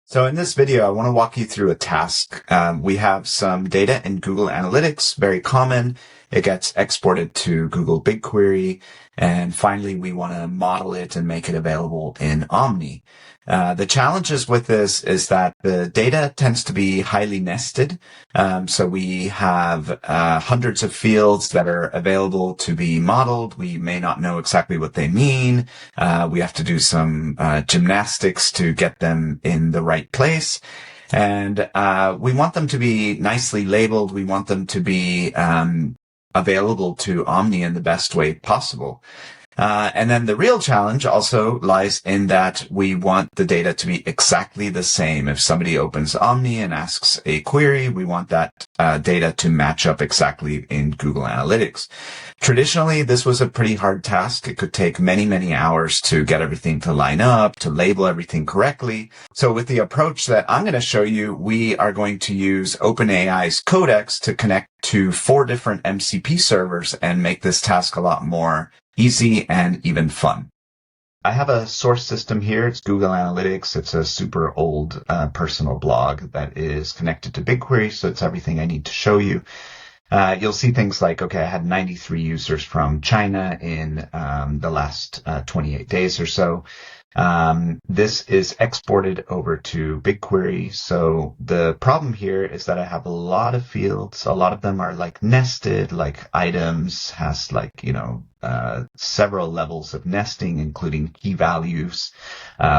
So in this video, I want to walk you through a task. We have some data in Google Analytics, very common. It gets exported to Google BigQuery. And finally, we want to model it and make it available in Omni. The challenges with this is that the data tends to be highly nested. So we have hundreds of fields that are available to be modeled. We may not know exactly what they mean. We have to do some gymnastics to get them in the right place. And we want them to be nicely labeled. We want them to be available to Omni in the best way possible. And then the real challenge also lies in that we want the data to be exactly the same. If somebody opens Omni and asks a query, we want that data to match up exactly in Google Analytics. Traditionally, this was a pretty hard task. It could take many, many hours to get everything to line up, to label everything correctly. So with the approach that I'm going to show you, we are going to use OpenAI's Codex to connect to 4 different MCP servers and make this task a lot more easy and even fun. I have a source system here. It's Google Analytics. It's a super old personal blog that is connected to BigQuery, so it's everything I need to show you. You'll see things like, okay, I had 93 users from China in the last 28 days or so. This is exported over to BigQuery. So the problem here is that I have a lot of fields. A lot of them are like nested, like items has like, several levels of nesting, including key values,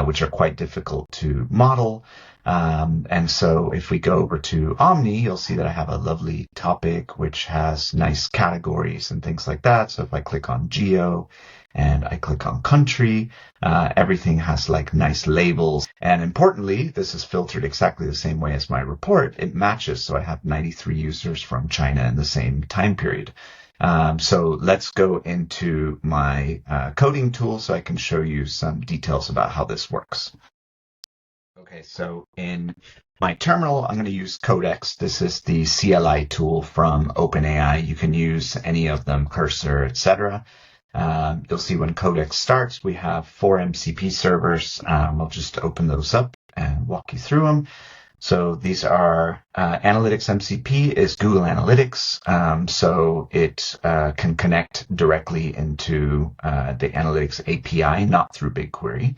which are quite difficult to model. And so if we go over to Omni, you'll see that I have a lovely topic, which has nice categories and things like that. So if I click on geo and I click on country, everything has like nice labels. And importantly, this is filtered exactly the same way as my report. It matches. So I have 93 users from China in the same time period. So let's go into my coding tool so I can show you some details about how this works. Okay, so in my terminal, I'm going to use Codex. This is the CLI tool from OpenAI. You can use any of them, Cursor, etc. You'll see when Codex starts, we have 4 MCP servers. I'll just open those up and walk you through them. So these are Analytics MCP is Google Analytics. So it can connect directly into the Analytics API, not through BigQuery.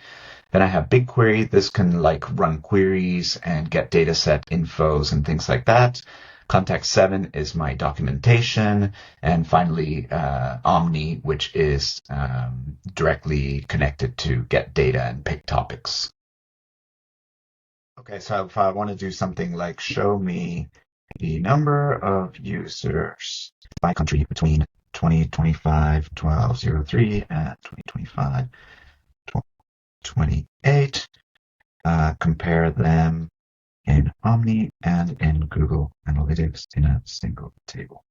Then I have BigQuery. This can like run queries and get dataset infos and things like that. Contact 7 is my documentation. And finally, Omni, which is directly connected to get data and pick topics. Okay, so if I want to do something like show me the number of users by country between 2025, 1203 and 2025, 28, compare them in Omni and in Google Analytics in a single table.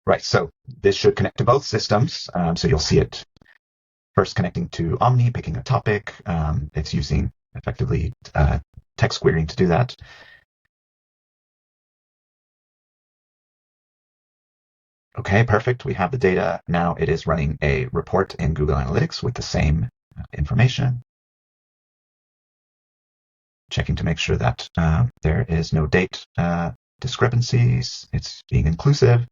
Right, so this should connect to both systems. So you'll see it first connecting to Omni, picking a topic. It's using effectively text querying to do that. Okay, perfect. We have the data. Now it is running a report in Google Analytics with the same information. Checking to make sure that there is no date discrepancies. It's being inclusive.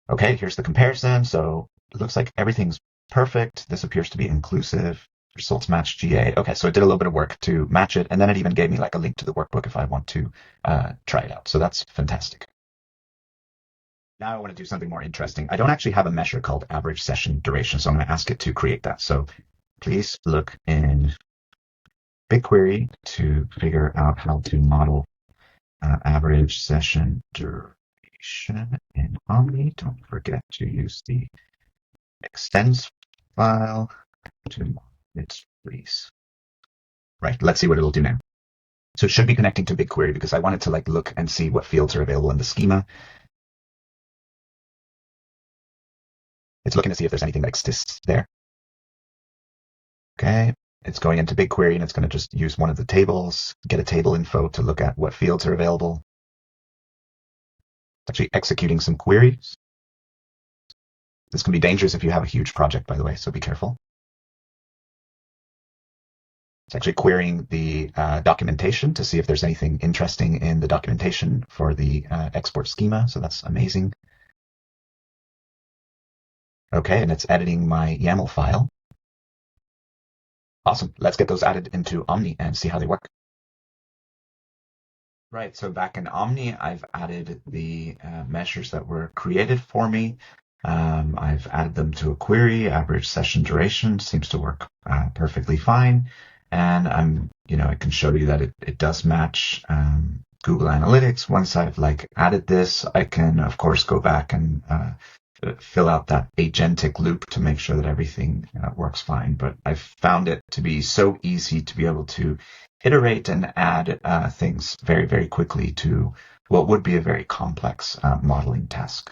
Okay, here's the comparison. So it looks like everything's perfect. This appears to be inclusive. Results match GA. Okay, so it did a little bit of work to match it, and then it even gave me like a link to the workbook if I want to try it out. So that's fantastic. Now I want to do something more interesting. I don't actually have a measure called average session duration, so I'm going to ask it to create that. So please look in BigQuery to figure out how to model average session duration in Omni. Don't forget to use the extends file to model it, please. Right, let's see what it'll do now. So it should be connecting to BigQuery because I wanted to like look and see what fields are available in the schema. It's looking to see if there's anything that exists there. Okay, it's going into BigQuery and it's going to just use one of the tables, get a table info to look at what fields are available. It's actually executing some queries. This can be dangerous if you have a huge project, by the way, so be careful. It's actually querying the documentation to see if there's anything interesting in the documentation for the export schema. So that's amazing. Okay, and it's editing my YAML file. Awesome. Let's get those added into Omni and see how they work. Right, so back in Omni, I've added the measures that were created for me. I've added them to a query. Average session duration seems to work perfectly fine. And I can show you that it does match Google Analytics. Once I've added this, I can of course go back and fill out that agentic loop to make sure that everything works fine. But I've found it to be so easy to be able to iterate and add things very, very quickly to what would be a very complex modeling task.